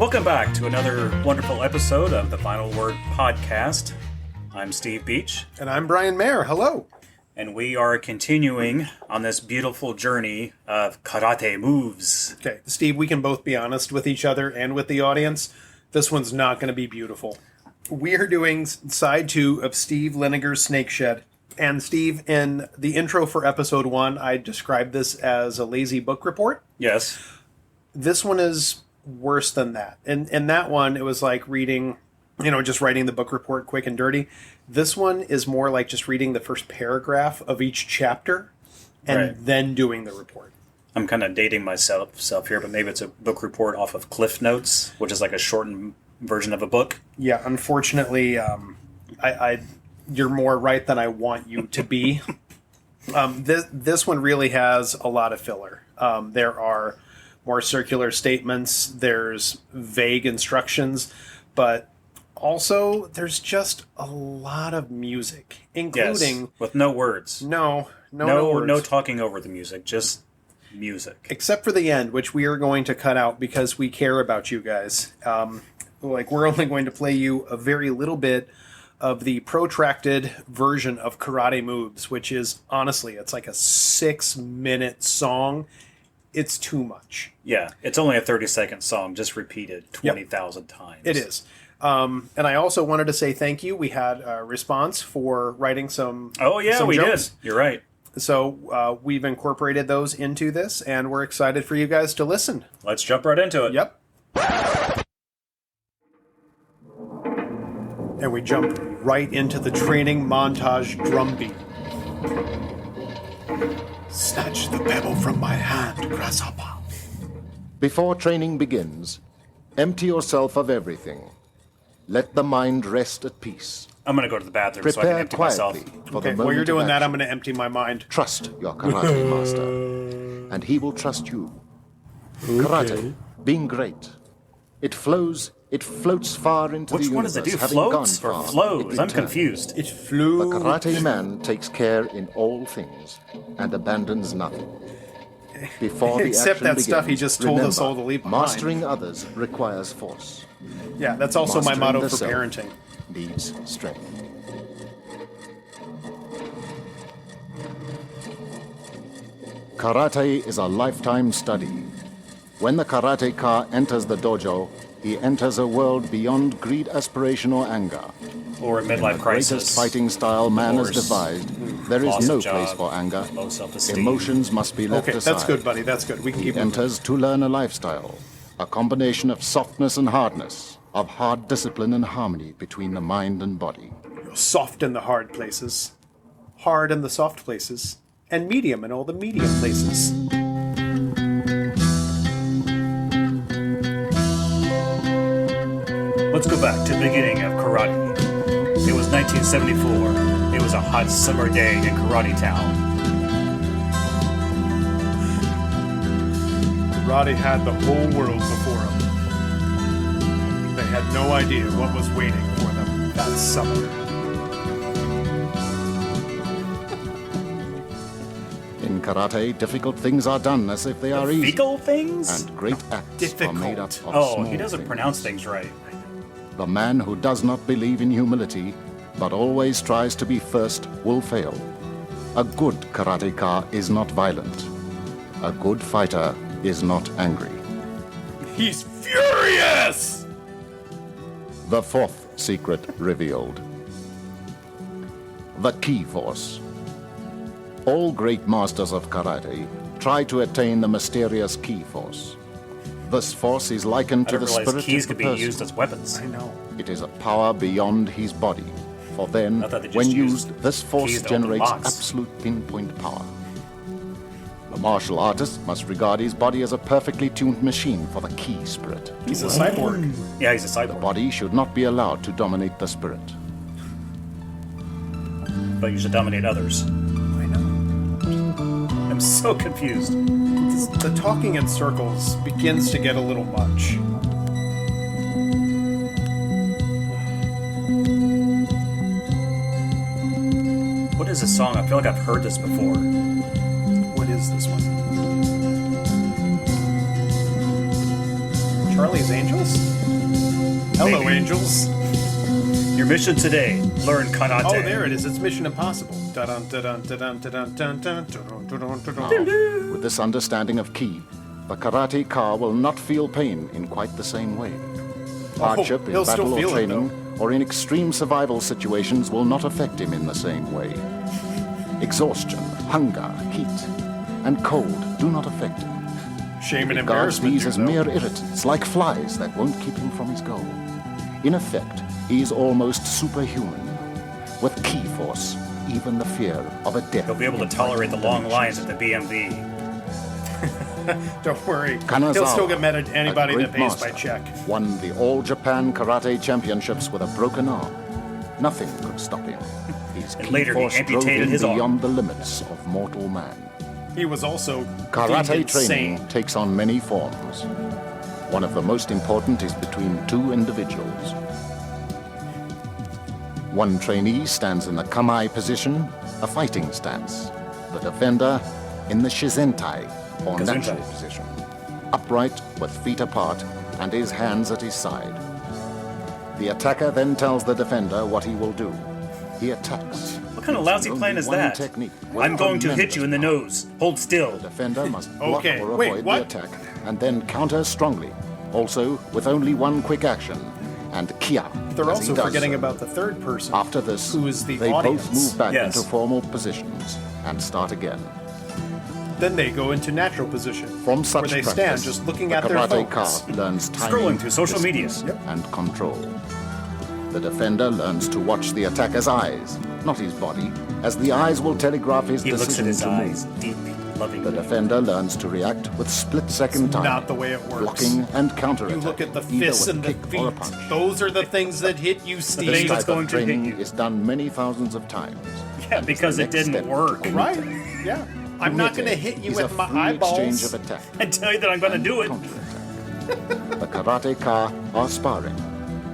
Welcome back to another wonderful episode of the Final Word Podcast. I'm Steve Beach. And I'm Brian Mayer. Hello. And we are continuing on this beautiful journey of karate moves. Okay, Steve, we can both be honest with each other and with the audience. This one's not going to be beautiful. We are doing side 2 of Steve Liniger's Snake Shed. And Steve, in the intro for episode 1, I described this as a lazy book report. Yes. This one is worse than that. In that one, it was like reading, just writing the book report quick and dirty. This one is more like just reading the first paragraph of each chapter and then doing the report. I'm kind of dating myself here, but maybe it's a book report off of Cliff Notes, which is like a shortened version of a book. Yeah, unfortunately, you're more right than I want you to be. This one really has a lot of filler. There are more circular statements, there's vague instructions, but also there's just a lot of music, including... Yes, with no words. No words. No talking over the music, just music. Except for the end, which we are going to cut out because we care about you guys. We're only going to play you a very little bit of the protracted version of Karate Moves, which is, honestly, it's like a 6-minute song. It's too much. Yeah, it's only a 30-second song, just repeated 20,000 times. It is. And I also wanted to say thank you. We had a response for writing some we jokes. did. You're right. So we've incorporated those into this, and we're excited for you guys to listen. Let's jump right into it. Yep. And we jump right into the training montage drumbeat. Snatch the pebble from my hand, grasshopper. Before training begins, empty yourself of everything. Let the mind rest at peace. I'm going to go to the bathroom so I can Prepare empty myself. quietly for Okay, the while moment you're doing of that, I'm action. going to empty my mind. Trust your karate master, and he will trust you. Karate, being great. It floats far into Which the one universe. does it do? Having Floats gone or far, flows? it I'm returns. confused. It flew. The karate man takes care in all things and abandons nothing. Before the Except action that begins, stuff he just told us remember, all to leave behind. mastering others requires force. Yeah, that's also my Mastering motto the for self parenting. needs strength. Karate is a lifetime study. When the karateka enters the dojo, he enters a world beyond greed, aspiration, or anger. Or a midlife The crisis. greatest fighting style man has Divorce. devised, there is Loss of no job. place for anger. Low self-esteem. Emotions must be left Okay, aside. that's good, buddy. That's good. We can He keep moving. enters to learn a lifestyle, a combination of softness and hardness, of hard discipline and harmony between the mind and body. Soft in the hard places, hard in the soft places, and medium in all the medium places. Let's go back to the beginning of karate. It was 1974. It was a hot summer day in Karate Town. Karate had the whole world before them. They had no idea what was waiting for them that summer. In karate, difficult things are done as if they are easy, Fecal things? and great acts are made up Difficult. of small He doesn't things. pronounce things right. The man who does not believe in humility, but always tries to be first, will fail. A good karateka is not violent. A good fighter is not angry. He's furious! The fourth secret revealed. The Ki Force. All great masters of karate try to attain the mysterious Ki Force. This force is likened I to the didn't realize spirit keys of the could be person. used as weapons. I know. It is a power beyond his body. For then, I thought they just when used used, this force keys to open generates locks. absolute pinpoint power. The martial artist must regard his body as a perfectly tuned machine for the Ki spirit. He's a cyborg. Yeah, he's a cyborg. Body should not be allowed to dominate the spirit. But you should dominate others. I know. I'm so confused. The talking in circles begins to get a little much. What is this song? I feel like I've heard this before. What is this one? Charlie's Angels? Hello, baby. angels. Your mission today: learn karate. Oh, there it is. It's Mission Impossible. Dun dun dun dun dun dun dun dun. With this understanding of ki, the karate ka will not feel pain in quite the same way. Hardship in he'll still battle or feel it, training or in extreme survival situations will not affect him in the same way. Exhaustion, hunger, heat, and cold do not affect him. Shame and Regards embarrassment. these do, as though. mere irritants, like flies that won't keep him from his goal. In effect, he is almost superhuman. With ki force, even the fear of a death. He'll be able to tolerate the long lines at the BMV. Don't worry. Kanazawa, He'll still get mad at anybody a that great pays master, by check. won the All Japan Karate Championships with a broken arm. Nothing could stop him. His And ki later he force drove amputated him his arm. beyond the limits of mortal man. He was also Karate deemed training insane. takes on many forms. One of the most important is between two individuals. One trainee stands in the kamae position, a fighting stance. The defender in the shizentai, or Gesundheit. natural position, upright with feet apart and his hands at his side. The attacker then tells the defender what he will do. He attacks. What kind of lousy Only plan is one that? technique with I'm going to hit tremendous you in the power. nose. Hold still. The defender must block Okay, or wait, avoid what? the attack and then counter strongly, also with only one quick action, and kia. They're as he also does forgetting so. about the third person. After this, who is the they audience. both move back Yes. into formal positions and start again. Then they go into natural position, From such where they practice, stand just looking the at their karate phones. ka learns timing, Scrolling through social distance, media. and control. The defender learns to watch the attacker's eyes, not his body, as the eyes will telegraph his He looks at decision his to eyes move. deeply, The lovingly. defender learns to react with split-second timing, Not the way it works. blocking and counterattacking. You look at the either fists with and a the kick or a feet. punch. Those are the things that hit you, things This Steve. that's type going of to hit training you. is done many thousands of times. Yeah, and because the it next didn't step to work. kumite. Right? Yeah. I'm not going to hit you is a with my free eyeballs. exchange of attack. I tell you that I'm going to do it. Counterattack. The karate ka are sparring.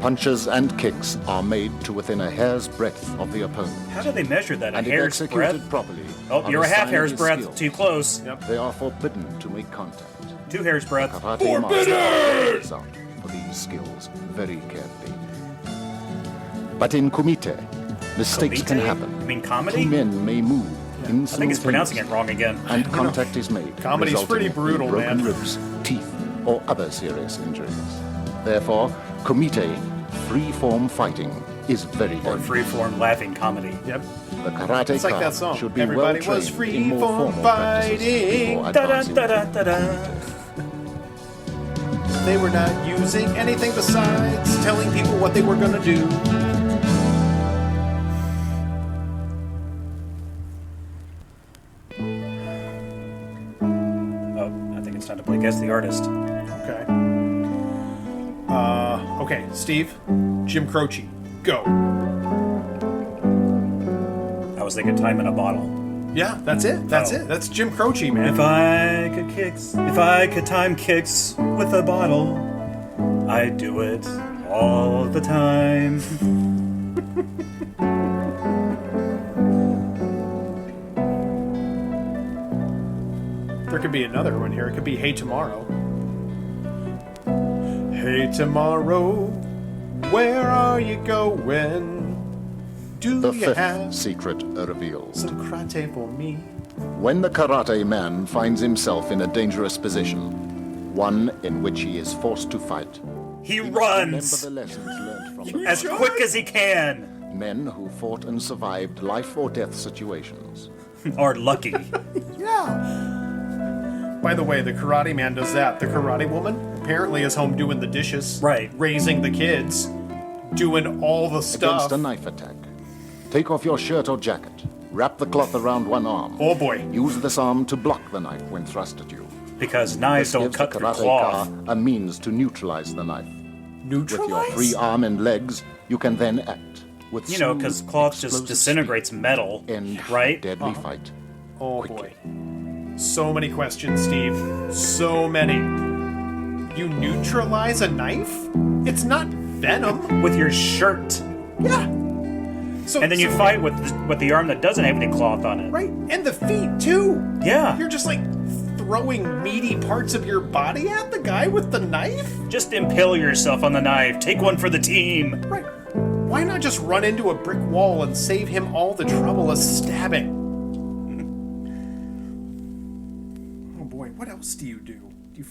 Punches and kicks are made to within a hair's breadth of the opponent. How do they measure that? A And if hair's executed breadth? properly, Oh, are you're a half sign of hair's his breadth skill. too close. Yep. They are forbidden to make contact. 2 hair's breadth. Karate masters out for these skills very carefully. But in kumite, mistakes can Kumite? happen. You mean Two comedy? men may move I think he's pronouncing it wrong again. and contact is made. Comedy's resulting pretty in brutal, broken man. ribs, teeth, or other serious injuries. Therefore, kumite, free-form fighting, is very Or dangerous. free-form laughing comedy. Yep. The karate It's like ka that song. should be Everybody well was trained free in more for formal practices fighting. before Da-da, advancing da-da, to da-da. kumite. They were not using anything besides telling people what they were going to do. Oh, I think it's time to play Guess the Artist. Okay. Okay, Steve. Jim Croce. Go. I was thinking time in a bottle. Yeah, that's it. That's Oh. it. That's Jim Croce, man. If I could time kicks with a bottle, I'd do it all the time. There could be another one here. It could be Hey Tomorrow. Hey Tomorrow, where are you going? Do The you fifth have secret revealed. some karate for me? When the karate man finds himself in a dangerous position, one in which he is forced to fight, He he must runs remember the lessons learned from the as quick as he can. men who fought and survived life or death situations. Or lucky. Yeah. By the way, the karate man does that. The karate woman apparently is home doing the dishes. Right. Raising the kids. Doing all the stuff. Against a knife attack, take off your shirt or jacket, wrap the cloth around one arm. Oh boy. Use this arm to block the knife when thrust at you. Because knives This don't gives cut the through karate cloth. ka a means to neutralize the knife. With your Neutralize? free arm and legs, you can then act with You know, smooth, because cloth just explosive disintegrates metal, speed and right? deadly fight. Oh quickly. boy. So many questions, Steve. So many. You neutralize a knife? It's not venom. With your shirt. Yeah. So, And then you fight with the arm that doesn't have any cloth on it. Right. And the feet, too. Yeah. You're just like throwing meaty parts of your body at the guy with the knife? Just impale yourself on the knife. Take one for the team. Right. Why not just run into a brick wall and save him all the trouble of stabbing? Oh boy, what else do you do? Do you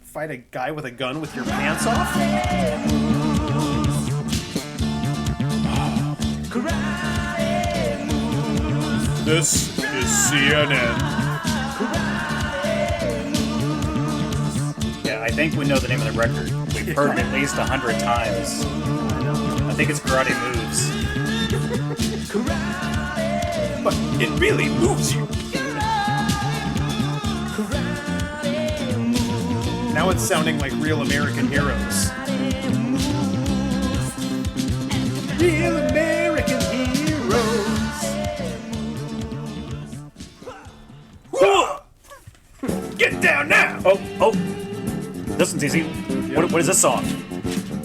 fight a guy with a gun with your pants off? This is CNN. Yeah, I think we know the name of the record. We've heard it at least 100 times. I think it's Karate Moves. But it really moves you. Now it's sounding like Real American Heroes. Real American Heroes. Get down now! Oh. This one's easy. What is this song?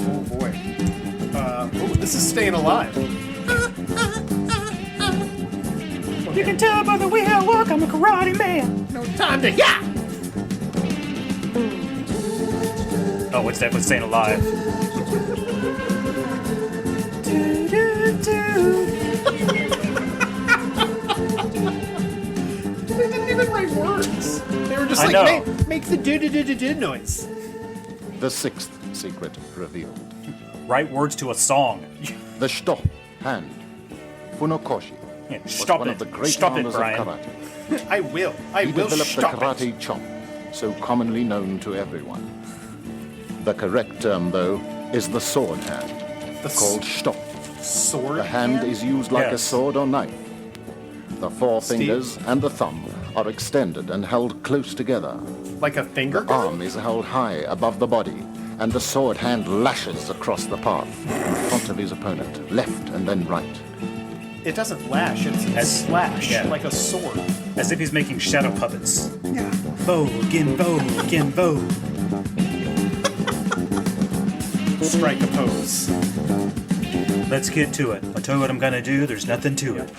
Oh boy. This is Staying Alive. You can tell by the way I walk, I'm a karate man. No time to yeah! Oh, what's that? What's Staying Alive? They didn't even write words. They were just I like, know. make the do-do-do-do-do noise. The sixth secret revealed. Write words to a song. The Shito hand, Funokoshi, Yeah, was stop one it. of the great Stop it, armors Brian. of karate. I will He developed the stop it. karate chop, so commonly known to everyone. The correct term, though, is the sword hand, The called Shito. sword. The hand is used like a Yes. sword or knife. The four Steve? fingers and the thumb are extended and held close together. like a finger The gun? arm is held high above the body, and the sword hand lashes across the path in front of his opponent, left and then right. It doesn't lash, it's As- slash, yeah. like a sword. As if he's making shadow puppets. Yeah. Bo, gimbo, gimbo. Strike a pose. Let's get to it. I'll tell you what I'm gonna do. There's nothing to it.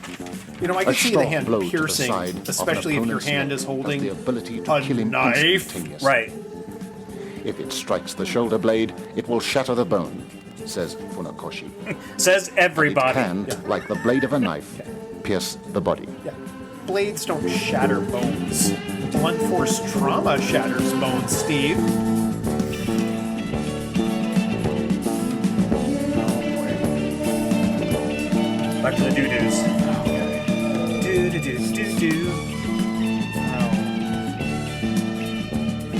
You know, I A can see the strong hand blow to the piercing, side of an especially if your opponent's hand neck is has holding the ability to a kill him knife. instantaneously. Right. If it strikes the shoulder blade, it will shatter the bone, says Funakoshi. Says It everybody. can, like the blade of a knife, pierce the body. Yeah. Blades don't shatter bones. Blunt force trauma shatters bones, Steve. Back to the doo-doos. Do-do-do-do-do.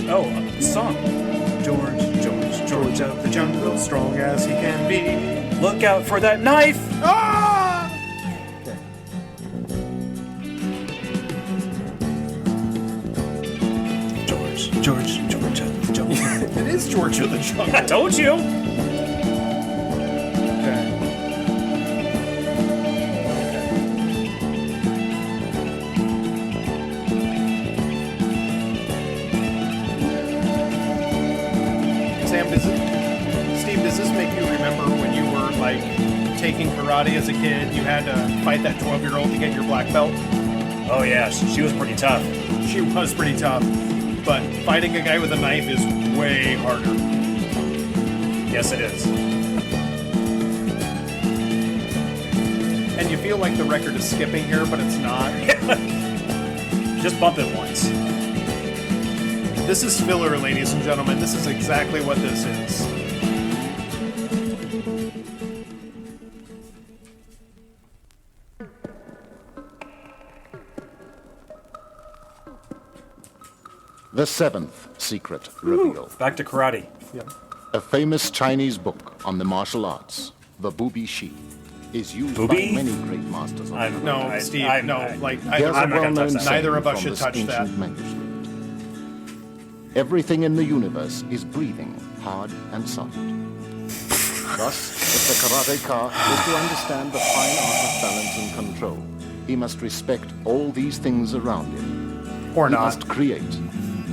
Oh, a song. George of the jungle, Strong as he can be. look out for that knife! Ah! George of the jungle. It is George of the I Jungle. told you! Sam, Steve, does this make you remember when you were like taking karate as a kid? You had to fight that 12-year-old to get your black belt. Oh yeah, she was pretty tough. She was pretty tough, but fighting a guy with a knife is way harder. Yes, it is. And you feel like the record is skipping here, but it's not. Just bump it once. This is filler, ladies and gentlemen. This is exactly what this is. The seventh secret revealed. Back to karate. A famous Chinese book on the martial arts, the Bubi Shi, is used Bubi? by many great masters of I'm- No, I- Steve, I'm- no. I- Like, Here's I'm a not gonna touch well-known that. saying Neither of us from should this touch that. ancient manuscript. Everything in the universe is breathing hard and soft. Thus, if the karateka is to understand the fine art of balance and control, he must respect all these things around him. or He not. must create,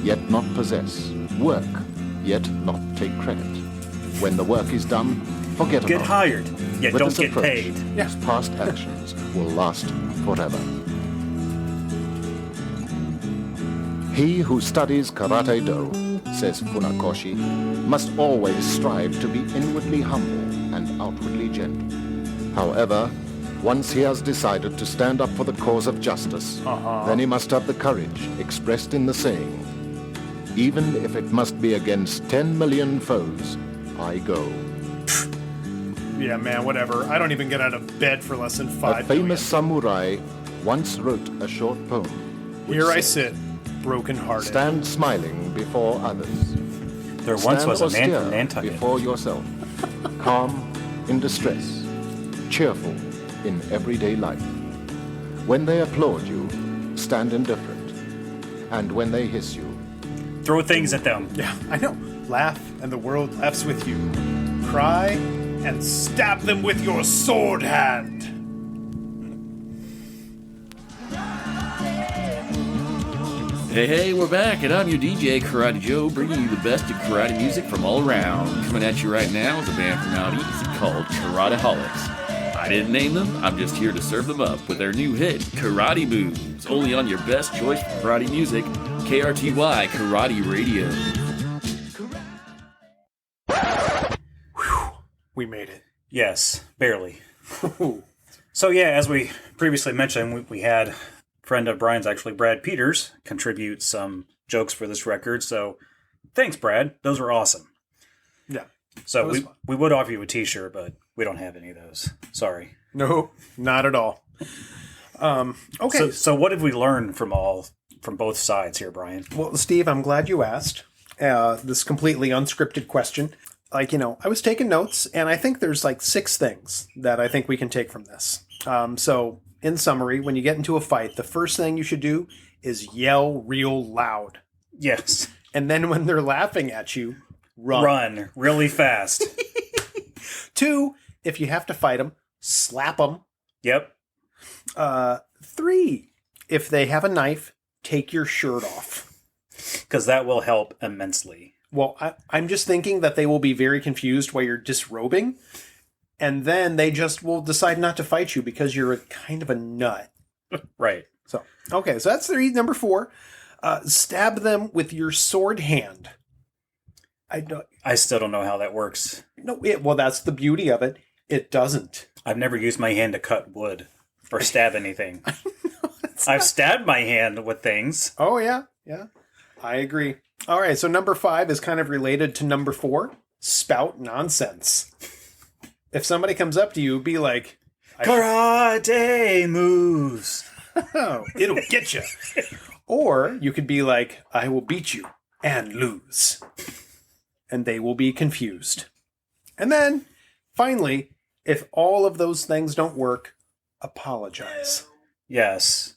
yet not possess. Work, yet not take credit. When the work is done, forget Get about hired, it. yet With don't this get approach, paid. his past actions will last forever. He who studies Karate Do, says Funakoshi, must always strive to be inwardly humble and outwardly gentle. However, once he has decided to stand up for the cause of justice, then he must have the courage expressed in the saying, even if it must be against 10 million foes, I go. Yeah, man, whatever. I don't even get out of bed for less than A 5 famous samurai once wrote a short poem. which Here I said, sit, broken-hearted. Stand smiling before others. There once Stand was a man austere from Nantucket. before yourself, calm in distress, cheerful in everyday life. When they applaud you, stand indifferent, and when they hiss you, Throw things at them. Yeah, I know. Laugh, and the world laughs with you. Cry, and stab them with your sword hand. Hey, we're back, and I'm your DJ, Karate Joe, bringing you the best of karate music from all around. Coming at you right now is a band from out east called Karateholics. I didn't name them, I'm just here to serve them up with their new hit, Karate Moves, only on your best choice for karate music, KRTY Karate Radio. We made it. Yes, barely. So yeah, as we previously mentioned, we had a friend of Brian's, actually Brad Peters, contribute some jokes for this record. So thanks, Brad. Those were awesome. Yeah. So That was we, fun. we would offer you a t-shirt, but we don't have any of those. Sorry. Nope, not at all. Okay. So what have we learned from both sides here, Brian? Well, Steve, I'm glad you asked this completely unscripted question. Like, I was taking notes, and I think there's like 6 things that I think we can take from this. So, in summary, when you get into a fight, the first thing you should do is yell real loud. Yes. And then when they're laughing at you, Run really fast. 2, if you have to fight them, slap them. Yep. 3, if they have a knife, take your shirt off. Because that will help immensely. Well, I'm just thinking that they will be very confused while you're disrobing, and then they just will decide not to fight you because you're kind of a nut. Right. So, okay, so that's 3. Number 4, stab them with your sword hand. I still don't know how that works. Well, that's the beauty of it. It doesn't. I've never used my hand to cut wood or stab anything. I've stabbed my hand with things. Oh, yeah. I agree. All right, so number 5 is kind of related to number 4. Spout nonsense. If somebody comes up to you, be like, Karate moves. oh, it'll get you. Or you could be like, I will beat you and lose. And they will be confused. And then, finally, if all of those things don't work, apologize. Yes.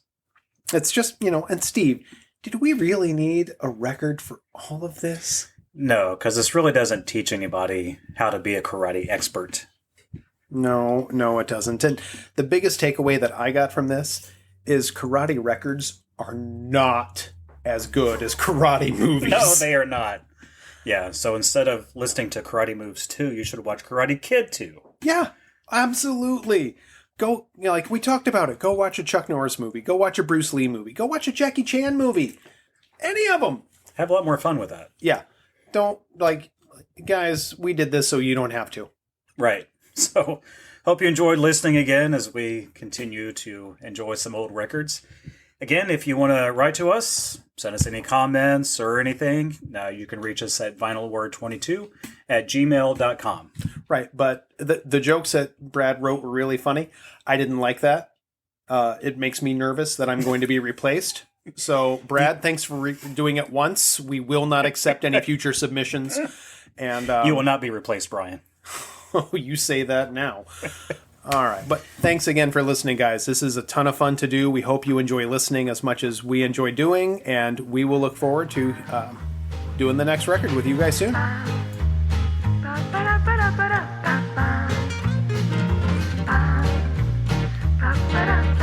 It's just, and Steve, did we really need a record for all of this? No, because this really doesn't teach anybody how to be a karate expert. No, it doesn't. And the biggest takeaway that I got from this is karate records are not as good as karate movies. No, they are not. Yeah, so instead of listening to Karate Moves 2, you should watch Karate Kid 2. Yeah, absolutely. Go, like we talked about it. Go watch a Chuck Norris movie. Go watch a Bruce Lee movie. Go watch a Jackie Chan movie. Any of them. Have a lot more fun with that. Yeah. Don't, guys, we did this so you don't have to. Right. So, hope you enjoyed listening again as we continue to enjoy some old records. Again, if you want to write to us, send us any comments or anything, you can reach us at vinylword22@gmail.com. Right, but the jokes that Brad wrote were really funny. I didn't like that. It makes me nervous that I'm going to be replaced. So, Brad, thanks for doing it once. We will not accept any future submissions. And You will not be replaced, Brian. you say that now. All right. But thanks again for listening, guys. This is a ton of fun to do. We hope you enjoy listening as much as we enjoy doing. And we will look forward to doing the next record with you guys soon. Ba-ba-da-ba-da-ba-da-ba-ba. Ba-ba-da.